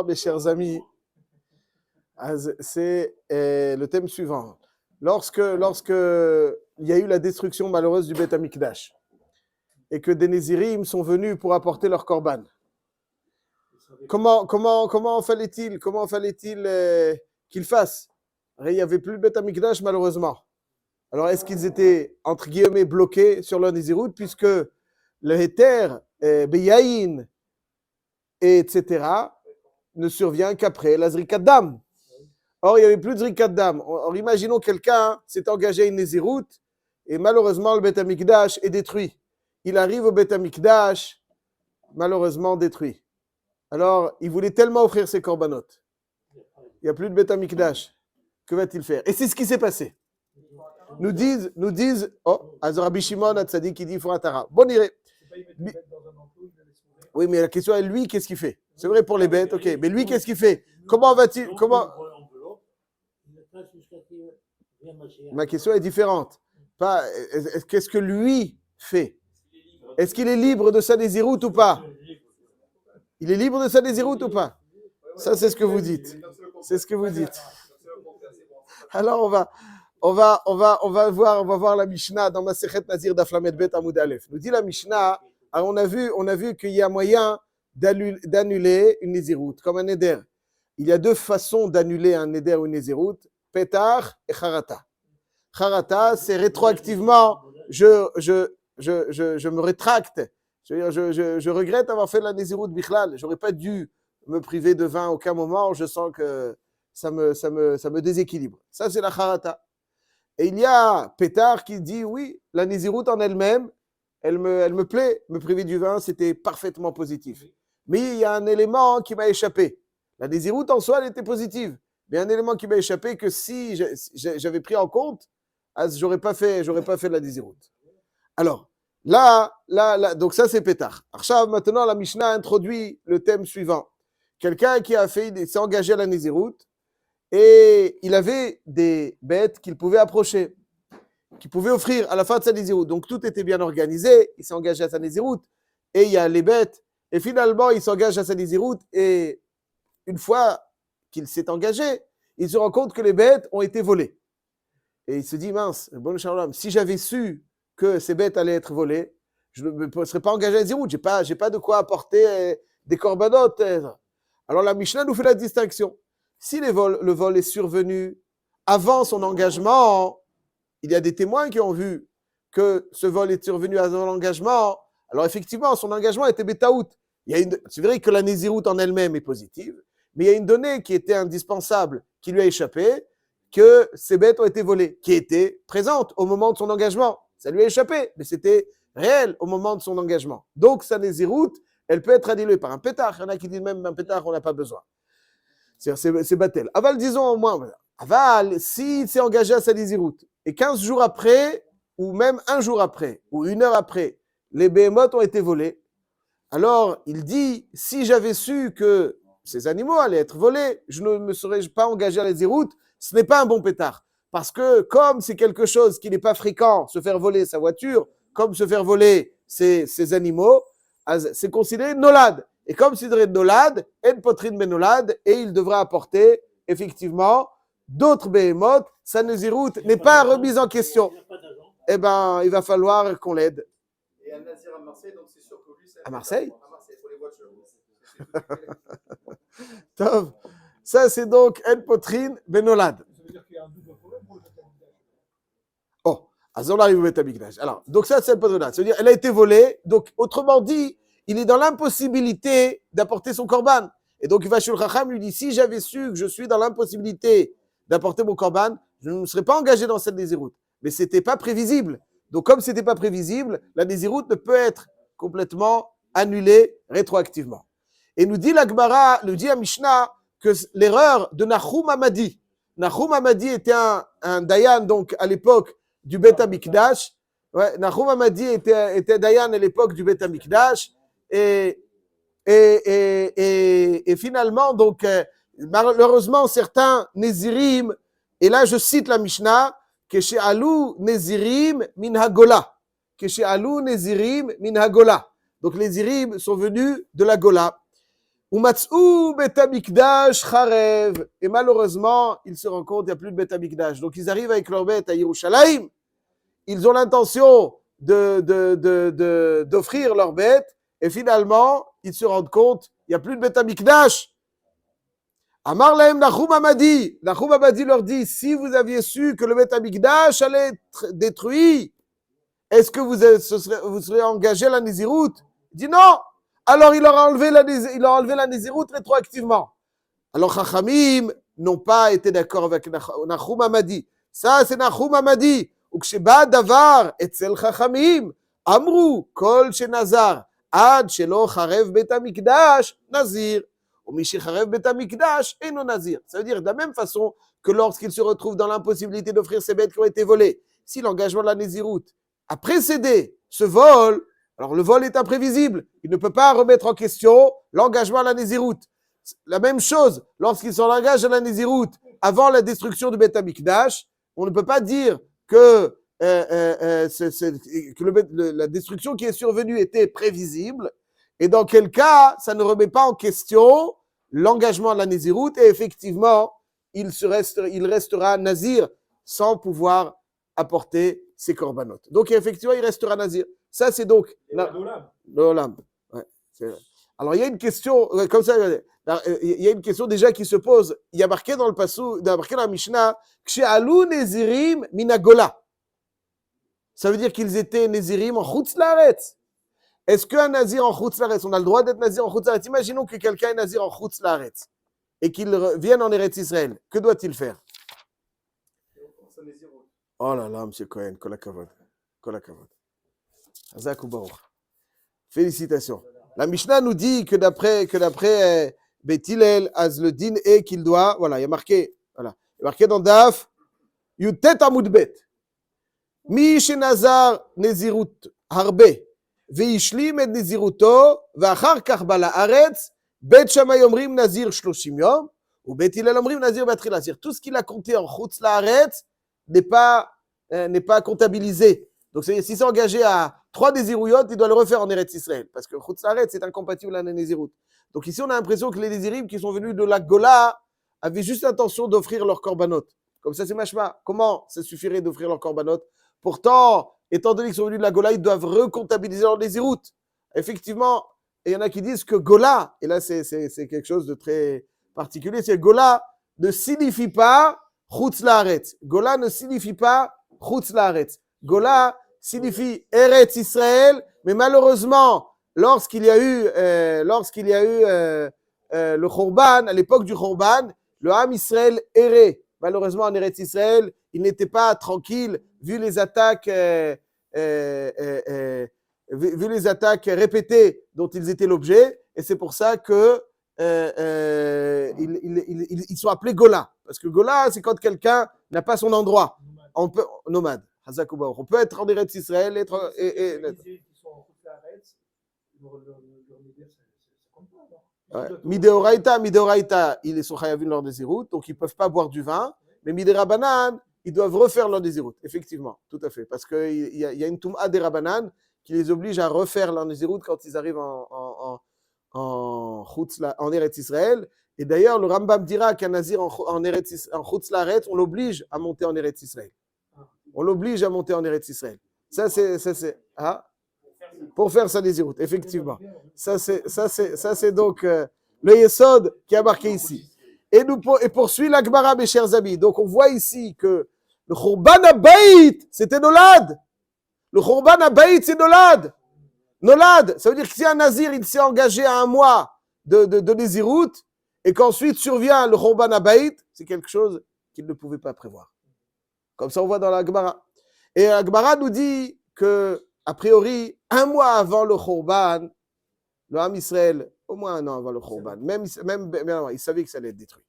Mes chers amis, c'est le thème suivant. Lorsque il y a eu la destruction malheureuse du Beth Amikdash et que des Nézirim sont venus pour apporter leur korban, comment fallait-il qu'ils fassent? Il n'y avait plus le Beth Amikdash malheureusement. Alors est-ce qu'ils étaient entre guillemets bloqués sur leur Nézirut puisque le Héter, Beyaïn, etc. ne survient qu'après la Zrikat Dam. Or, il n'y avait plus de Zrikat Dam. Or, imaginons quelqu'un s'est engagé à une Nézirut et malheureusement, le Beth Amikdash est détruit. Il arrive au Beth Amikdash, malheureusement détruit. Alors, il voulait tellement offrir ses korbanot. Il n'y a plus de Beth Amikdash. Que va-t-il faire? Et c'est ce qui s'est passé. Nous disent, oh, Rabbi Shimon Hatzadik qui dit Furatara. Bon, irait. Oui, mais la question est, lui, qu'est-ce qu'il fait? C'est vrai pour les bêtes, ok. Mais lui, qu'est-ce qu'il fait? Comment va-t-il... Ma question est différente. Qu'est-ce que lui fait? Est-ce qu'il est libre de sa Nézirut ou pas? Il est libre de sa Nézirut ou pas? Ça, c'est ce que vous dites. C'est ce que vous dites. Alors, on va voir la Mishnah dans Masechet Nazir d'Aflamet Bet Amoud Aleph. Nous dit la Mishnah, alors on a vu qu'il y a moyen d'annuler une Nézirut, comme un Neder. Il y a deux façons d'annuler un Neder ou une Nézirut, Pétar et Charata. Charata, c'est rétroactivement, je me rétracte. Je regrette avoir fait la Nézirut Bichlal. J'aurais pas dû me priver de vin à aucun moment. Je sens que ça me déséquilibre. Ça, c'est la Charata. Et il y a Pétar qui dit, oui, la Nézirut en elle-même, elle me plaît. Me priver du vin, c'était parfaitement positif. Mais il y a un élément qui m'a échappé. La Nézirut en soi, elle était positive. Mais un élément qui m'a échappé que si j'avais pris en compte, j'aurais pas fait de la Nézirut. Alors, là, donc ça c'est Pétar. Alors maintenant, la Mishnah introduit le thème suivant. Quelqu'un qui s'est engagé à la Nézirut et il avait des bêtes qu'il pouvait approcher, qu'il pouvait offrir à la fin de sa Nézirut. Donc tout était bien organisé, il s'est engagé à sa Nézirut et il y a les bêtes. Et finalement, il s'engage à sa Nézirut et une fois qu'il s'est engagé, il se rend compte que les bêtes ont été volées. Et il se dit, mince, bon Shalom, si j'avais su que ces bêtes allaient être volées, je ne me serais pas engagé à la Nézirut, j'ai pas de quoi apporter des korbanot. Alors la Mishnah nous fait la distinction. Si le vol est survenu avant son engagement, il y a des témoins qui ont vu que ce vol est survenu avant l'engagement. Alors effectivement, son engagement était bétaout. C'est vrai que la Nézirut en elle-même est positive, mais il y a une donnée qui était indispensable, qui lui a échappé, que ces bêtes ont été volées, qui était présente au moment de son engagement. Ça lui a échappé, mais c'était réel au moment de son engagement. Donc sa Nézirut, elle peut être annulée par un pétard. Il y en a qui disent même un pétard, on n'a pas besoin. C'est Batel. Aval, disons au moins, Aval, s'il s'est engagé à sa Nézirut, et 15 jours après, ou même un jour après, ou une heure après, les béhémoths ont été volés, alors il dit, si j'avais su que ces animaux allaient être volés, je ne me serais pas engagé à la Nézirut, ce n'est pas un bon pétard. Parce que comme c'est quelque chose qui n'est pas fréquent, se faire voler sa voiture, comme se faire voler ces animaux, c'est considéré nolad. Et comme c'est considéré nolad, en potrine benolad, et il devra apporter effectivement d'autres béhémoths. Sa Nézirut n'est pas remise en question. Eh bien, il va falloir qu'on l'aide. Et un Nazir à Marseille, donc c'est sûr que lui, c'est à Marseille? À Marseille, pour les voitures. Top. Ça, c'est donc en potrine benolad. Ça veut dire qu'il y a un double problème pour le Beth Amikdash. Oh, Azor arrive au Beth Amikdash. Alors, donc ça, c'est en potrine. Ça veut dire, elle a été volée. Donc, autrement dit, il est dans l'impossibilité d'apporter son korban. Et donc, il va chez le Chacham, lui dit, si j'avais su que je suis dans l'impossibilité d'apporter mon korban, je ne me serais pas engagé dans cette Nézirut. Mais ce n'était pas prévisible. Donc, comme ce n'était pas prévisible, la Nézirut ne peut être complètement annulée rétroactivement. Et nous dit la Gemara, nous dit la Mishnah, que l'erreur de Nahum Hamadi. Nahum Hamadi était un Dayan, donc, à l'époque du Beth Amikdash. Ouais, Nahum Hamadi était Dayan à l'époque du Beth Amikdash. Et finalement, donc, malheureusement, certains Nézirim, et là je cite la Mishnah, Keshe Alou Nézirim min Hagola. Keshe Alou Nézirim min Hagola. Donc les Nézirim sont venus de la Gola. Umatzou Bet Hamikdash Charev. Et malheureusement, ils se rendent compte qu'il n'y a plus de Bet Hamikdash. Donc ils arrivent avec leur bête à Yerushalayim. Ils ont l'intention d'offrir leur bête. Et finalement, ils se rendent compte qu'il n'y a plus de Bet Hamikdash. Amar lahem Nahum Hamadi. Nahum Hamadi leur dit, si vous aviez su que le Bet Hamikdash allait être détruit, est-ce que vous serez engagé à la Nézirut? Il dit non. Alors il leur a enlevé la Nézirut rétroactivement. Alors Chachamim n'ont pas été d'accord avec Nahum Hamadi. Ça, c'est Nahum Hamadi. וכשבא הדבר אצל חכמים, אמרו כל שנזר עד שלא חרב בית המקדש, נזיר. ומי שחרב בית המקדש, אינו נזיר. Ça veut dire de la même façon que lorsqu'il se retrouve dans l'impossibilité d'offrir ses bêtes qui ont été volées, si l'engagement de la Nézirut a précédé ce vol, alors le vol est imprévisible, il ne peut pas remettre en question l'engagement à la Nézirut. La même chose, lorsqu'il s'engage à la Nézirut avant la destruction du Beth Amikdash, on ne peut pas dire que la destruction qui est survenue était prévisible, et dans quel cas, ça ne remet pas en question l'engagement de la Nézirut, et effectivement, il restera Nazir sans pouvoir apporter ses corbanotes. Donc effectivement, il restera Nazir. Ça, c'est donc l'Olam. Ouais, alors, il y a une question, comme ça, il y a une question déjà qui se pose. Il y a marqué dans le passou, il y a marqué dans la Mishnah, Kshe'alu Nezirim minagola. Ça veut dire qu'ils étaient Nézirim en Chutz Laaretz. Est-ce qu'un Nazir en Chutz Laaretz, on a le droit d'être Nazir en Chutz Laaretz? Imaginons que quelqu'un est Nazir en Chutz Laaretz et qu'il vienne en Eretz Israël. Que doit-il faire? Oh là là, monsieur Cohen, kol hakavod. Kol hakavod. Hazak ubaruch. Félicitations. La Mishnah nous dit que d'après Beit Hillel, az le din est qu'il doit, voilà, il y a marqué dans Daf, Yutet Amud Bet. Mi shenazar nezirut harbe, veishlim et neziruto, ve'achar kach bala aretz, Bet Shammai omrim nazir 30 yom, ou Beit Hillel omrim nazir batri nazir. Tout ce qu'il a compté en chutz laaretz n'est pas comptabilisé. Donc s'il s'est engagé à 3 Nézirouyot, il doit le refaire en Eretz Israël, parce que chutz laaretz c'est incompatible à la Nézirut. Donc ici on a l'impression que les Nézirim qui sont venus de la Gola avaient juste l'intention d'offrir leur korbanot. Comme ça c'est mashma. Comment ça suffirait d'offrir leur korbanot? Pourtant, étant donné qu'ils sont venus de la Gola, ils doivent recomptabiliser leur Nézirut. Effectivement, il y en a qui disent que Gola, et là c'est quelque chose de très particulier, c'est Gola ne signifie pas chutz laaretz. Gola ne signifie pas chutz laaretz. Gola signifie Eretz Israël, mais malheureusement, lorsqu'il y a eu le Khorban, à l'époque du Khorban, le Ham Israël errait. Malheureusement, en Eretz Israël, il n'était pas tranquille, vu les attaques répétées dont ils étaient l'objet, et c'est pour ça que ils sont appelés Gola. Parce que Gola, c'est quand quelqu'un n'a pas son endroit. Nomade. On peut être en Eretz Israël et Mideoraita, ils sont chayavim leur Nézirut, donc ils ne peuvent pas boire du vin, mais Miderabanan, ils doivent refaire leur Nézirut, effectivement, tout à fait, parce qu'il y a une Toum'a des Rabanan qui les oblige à refaire leur Nézirut quand ils arrivent en Eretz Israël. Et d'ailleurs, le Rambam dira qu'un Nazir en Chutz Laaretz, on l'oblige à monter en Eretz Israël. On l'oblige à monter en Eretz Israël. Ça c'est pour faire sa Nézirut, effectivement. Ça c'est donc le Yesod qui a marqué ici. Et poursuit la Gemara, mes chers amis. Donc on voit ici que le Khorban Habayit, c'était Nolad. Le Khorban Habayit, c'est Nolad. Nolad, ça veut dire que si un Nazir, il s'est engagé à un mois de Nézirut, et qu'ensuite survient le Khorban Habayit, c'est quelque chose qu'il ne pouvait pas prévoir. Comme ça, on voit dans la Gemara. Et la Gemara nous dit que, a priori, un mois avant le Khorban, le Ham Israël, au moins un an avant le Khorban, même il savait que ça allait être détruit.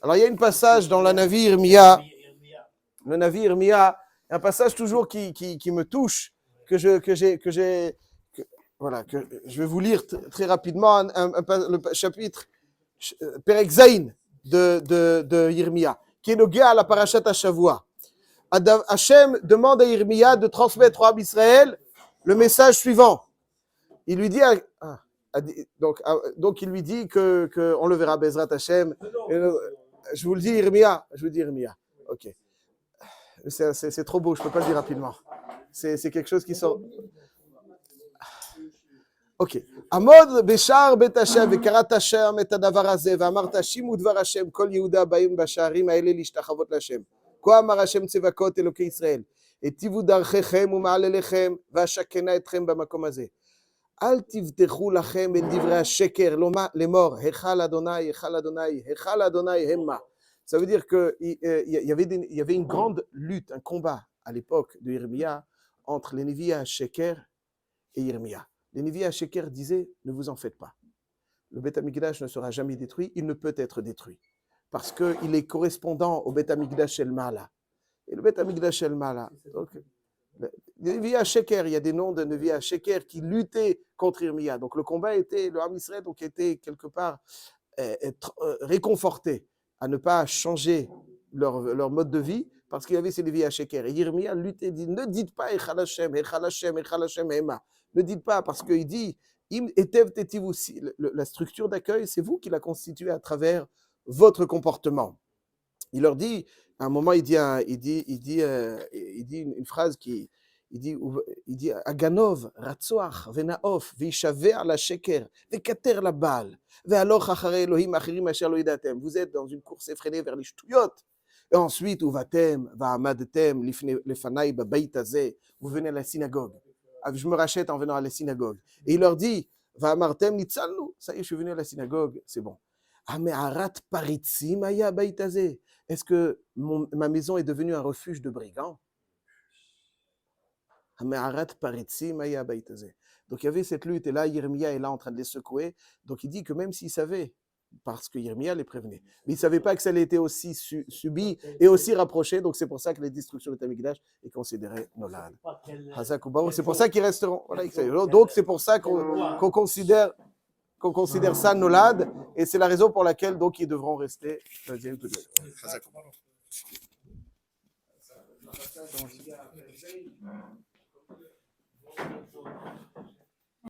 Alors, il y a un passage dans la Navi Irmia, un passage toujours qui me touche, que je vais vous lire très rapidement, le chapitre Perek Zayin de Yirmia, qui est nogué à la Parashat HaShavua. Hachem demande à Yirmia de transmettre au Ham Israël le message suivant. Il lui dit, Donc il lui dit que on le verra Bezrat Hashem. Je vous le dis, Irmia. Ok. C'est trop beau, je ne peux pas le dire rapidement. C'est quelque chose qui sort. Ok. Amod Beshar Bet Hashem Vekarat Hashem Et Hadavar Hazeh Ve'amart Shimu Dvar Hashem Kol Yehuda Baim Basharim Haele Lishtachavot LaHashem כה אמר השם צבקות אלוקי ישראל, היטיבו דרכיכם ומעלליכם, ואשכנה אתכם במקום הזה. אל תבטחו לכם אל דברי השקר, לאמור, היכל אדוני, היכל אדוני, היכל אדוני המה. Ça veut dire qu'il y avait une grande lutte, un combat à l'époque de Yirmia entre les Nevi HaSheker et Yirmia. Les Nevi HaSheker disaient, ne vous en faites pas. Le Beth Amikdash ne sera jamais détruit, il ne peut être détruit. Parce qu'il est correspondant au Beth Amikdash El Mala. Et le Beth Amikdash El Mala. Donc, les Nevi HaSheker, il y a des noms de Nevi HaSheker qui luttaient contre Yirmia. Donc le combat était, le Ham Israël donc, était quelque part réconforté à ne pas changer leur mode de vie parce qu'il y avait ces Nevi HaSheker. Et Yirmia luttait, dit, ne dites pas Echal Hashem, Echal Hashem, Echal Hashem, Ema. Ne dites pas parce qu'il dit, la structure d'accueil, c'est vous qui la constituez à travers votre comportement. Il leur dit, à un moment, il dit une phrase qui, il dit, Aganov, Ratsoach, Venaof, Vishaver la Sheker, Vekater la Baal, Vealoch Acharei Elohim Achirim Asher Lo Yidatem. Vous êtes dans une course effrénée vers les Shtuyot. Et ensuite, Uvatem, Va'amadtem, Lefanai Babait Hazeh, vous venez à la synagogue. Je me rachète en venant à la synagogue. Et il leur dit, Va'amartem Nitzalnu, ça y est, je suis venu à la synagogue, c'est bon. Ameharat Paritzim Aya Bait Hazeh. Est-ce que ma maison est devenue un refuge de brigands? Ameharat Paritzim Aya Bait Hazeh. Donc il y avait cette lutte, et là, Yirmia est là en train de les secouer. Donc il dit que même s'il savait, parce que Yirmia les prévenait, mais il ne savait pas que ça allait été aussi subi et aussi rapproché, donc c'est pour ça que les destructions de Tamikdash est considérée nolad. C'est pour ça qu'ils resteront. Voilà, donc c'est pour ça qu'on considère ça nolad, et c'est la raison pour laquelle donc ils devront rester.